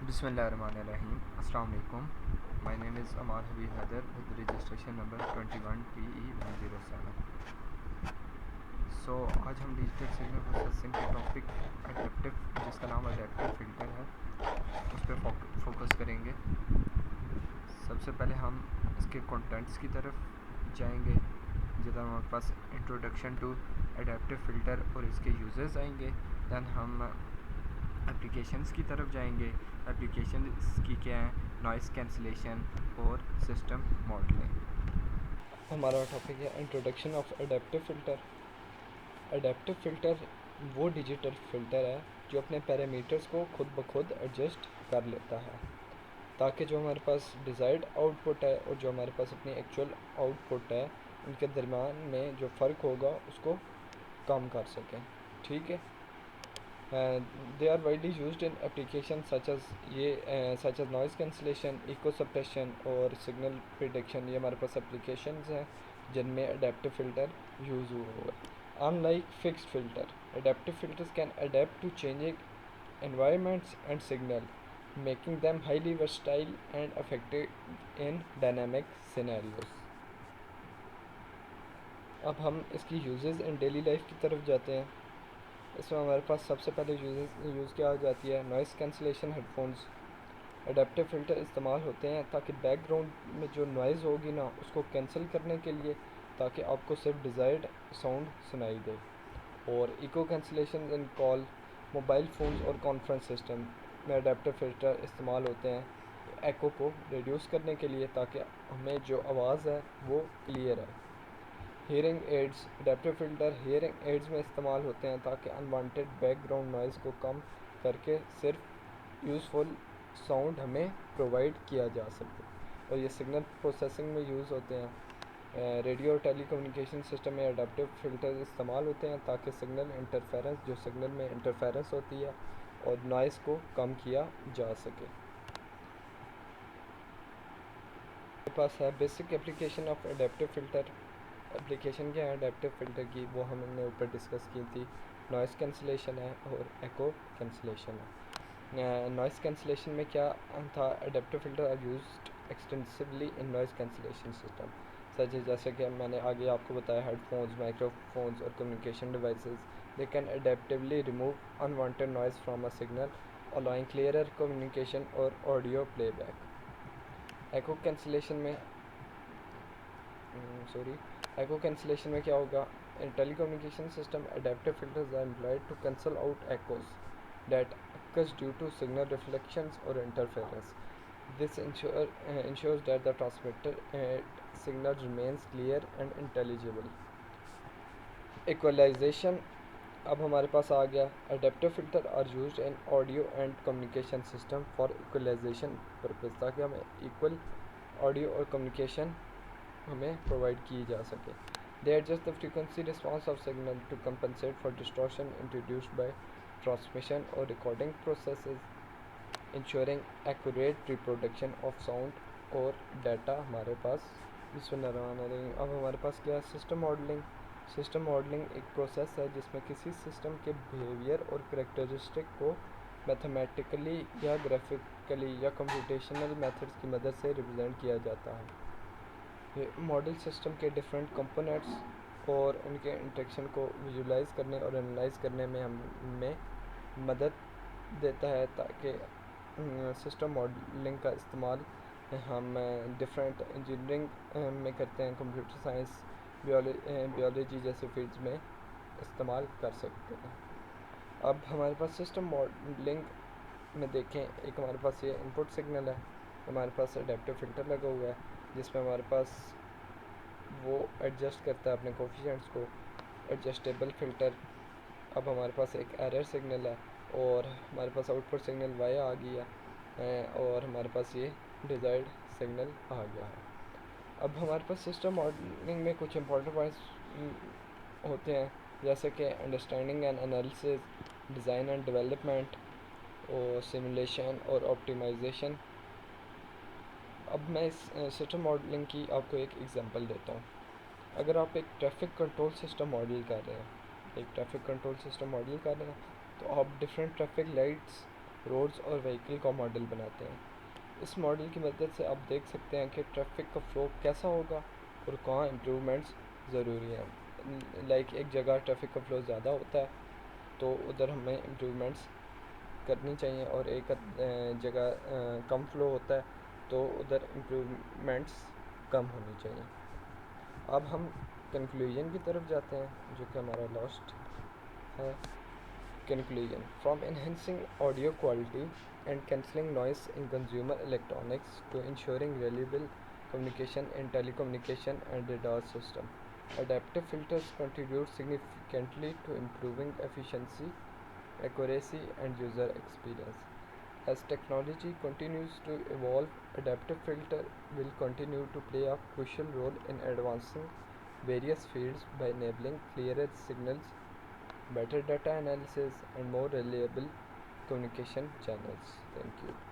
Bismillahirrahmanirrahim. Assalamu alaikum. My name is Amar Habib Haider with registration number 21PE107. आज हम digital signal processing के topic adaptive, जिसका नाम adaptive filter है, उस पर फोकस करेंगे। सबसे पहले हम इसके कंटेंट्स की तरफ जाएंगे, जिधर हमारे पास इंट्रोडक्शन टू एडेप्टिव फ़िल्टर और इसके यूजेस आएंगे। दैन हम एप्लीकेशंस की तरफ जाएंगे। एप्लीकेशन की क्या है, नॉइज़ कैंसिलेशन और सिस्टम मॉडलिंग। हमारा टॉपिक है introduction of adaptive filter. Adaptive filter वो डिजिटल फ़िल्टर है जो अपने पैरामीटर्स को खुद ब खुद एडजस्ट कर लेता है, ताकि जो हमारे पास डिज़ायर्ड आउटपुट है और जो हमारे पास अपनी एक्चुअल आउटपुट है, उनके दरमियान में जो फ़र्क होगा उसको कम कर सकें। ठीक है। They are widely used in application such as noise cancellation, echo suppression और सिग्नल प्रिडिक्शन। ये हमारे पास एप्लीकेशंस हैं जिनमें एडेप्टिव फ़िल्टर यूज़ हुआ है। Unlike fixed filter, adaptive filters can adapt to changing environments and signal, making them highly versatile and effective in dynamic scenarios. अब हम इसकी यूजेस इन डेली लाइफ की तरफ जाते हैं। इसमें हमारे पास सबसे पहले यूज़ क्या हो जाती है, noise cancellation headphones. Adaptive filter इस्तेमाल होते हैं ताकि बैकग्राउंड में जो नॉइज़ होगी ना, उसको कैंसिल करने के लिए, ताकि आपको सिर्फ डिज़ायर्ड साउंड सुनाई दे। और इको कैंसिलेशन इन कॉल, मोबाइल फ़ोन्स और कॉन्फ्रेंस सिस्टम में एडेप्टिव फ़िल्टर इस्तेमाल होते हैं एको को रिड्यूस करने के लिए, ताकि हमें जो आवाज़ है वो क्लियर है। Hearing aids, adaptive filter hearing aids में इस्तेमाल होते हैं ताकि अनवांटेड बैकग्राउंड नॉइज़ को कम करके सिर्फ यूज़फुल साउंड हमें प्रोवाइड किया जा सके। और ये सिग्नल प्रोसेसिंग में यूज़ होते हैं। रेडियो और टेलीकम्युनिकेशन सिस्टम में एडेप्टिव फ़िल्टर इस्तेमाल होते हैं ताकि सिग्नल इंटरफेरेंस, जो सिग्नल में इंटरफेरेंस होती है, और नॉइज़ को कम किया जा सके। मेरे पास है basic application of adaptive filter. Application क्या है एडेप्टिव फ़िल्टर की, वो हमने ऊपर डिस्कस की थी। नॉइज़ कैंसिलेशन है और एको कैंसिलेशन है। नॉइज़ कैंसिलेशन में क्या था, adaptive filter are used extensively in noise cancellation system such, जैसे कि मैंने आगे आपको बताया, हेडफोन्स, माइक्रोफोन्स और communication devices. They can adaptively remove unwanted noise from a signal, allowing clearer communication और ऑडियो प्लेबैक। एको कैंसिलेशन में एको कैंसिलेशन में क्या होगा, in telecommunication system adaptive filters are employed to cancel out echoes that occurs due to signal reflections or interference. This ensures that the transmitted signal remains clear and intelligible. Equalization अब हमारे पास आ गया। Adaptive filter are used in audio and communication system for equalization purpose, ताकि हमें equal audio और communication हमें provide की जा सके। They adjust the frequency response of signal to compensate for distortion introduced by transmission और recording processes, ensuring accurate reproduction of sound और data हमारे पास। अब हमारे पास क्या है, सिस्टम मॉडलिंग। सिस्टम मॉडलिंग एक प्रोसेस है जिसमें किसी सिस्टम के बिहेवियर और करेक्टरिस्टिक को मैथमेटिकली या ग्राफिकली या कंप्यूटेशनल मेथड्स की मदद से रिप्रेजेंट किया जाता है। ये मॉडल सिस्टम के डिफरेंट कंपोनेंट्स और उनके इंटरेक्शन को विजुलाइज करने और एनालाइज करने में हमें मदद देता है, ताकि सिस्टम मॉडलिंग का इस्तेमाल हम डिफरेंट इंजीनियरिंग में करते हैं, कंप्यूटर साइंस, बियोलॉजी जैसे फील्ड्स में इस्तेमाल कर सकते हैं। अब हमारे पास सिस्टम मॉडलिंग में देखें, एक हमारे पास ये इनपुट सिग्नल है, हमारे पास एडेप्टिव फ़िल्टर लगा हुआ है जिसमें हमारे पास वो एडजस्ट करता है अपने कोफिशिएंट्स को, एडजस्टेबल फ़िल्टर। अब हमारे पास एक एरर सिग्नल है और हमारे पास आउटपुट सिग्नल वाई आ गया है और हमारे पास ये डिज़ायर्ड सिग्नल आ गया है। अब हमारे पास सिस्टम मॉडलिंग में कुछ इंपॉर्टेंट पॉइंट्स होते हैं, जैसे कि understanding and analysis, design and development और सिमुलेशन और ऑप्टिमाइजेशन। अब मैं इस सिस्टम मॉडलिंग की आपको एक एग्जांपल देता हूँ। अगर आप एक ट्रैफिक कंट्रोल सिस्टम मॉडल कर रहे हैं, तो आप डिफरेंट ट्रैफिक लाइट्स रोड्स और व्हीकल का मॉडल बनाते हैं। इस मॉडल की मदद से आप देख सकते हैं कि ट्रैफिक का फ़्लो कैसा होगा और कहाँ इम्प्रूवमेंट्स ज़रूरी हैं। लाइक एक जगह ट्रैफिक का फ़्लो ज़्यादा होता है तो उधर हमें इम्प्रूवमेंट्स करनी चाहिए, और एक जगह कम फ़्लो होता है तो उधर इम्प्रूवमेंट्स कम होनी चाहिए। अब हम कंक्लूजन की तरफ जाते हैं जो कि हमारा लास्ट है। Conclusion: from enhancing audio quality and cancelling noise in consumer electronics to ensuring reliable communication in telecommunication and radar system, adaptive filters contribute significantly to improving efficiency, accuracy, and user experience. As technology continues to evolve, adaptive filter will continue to play a crucial role in advancing various fields by enabling clearer signals, better data analysis, and more reliable communication channels. Thank you.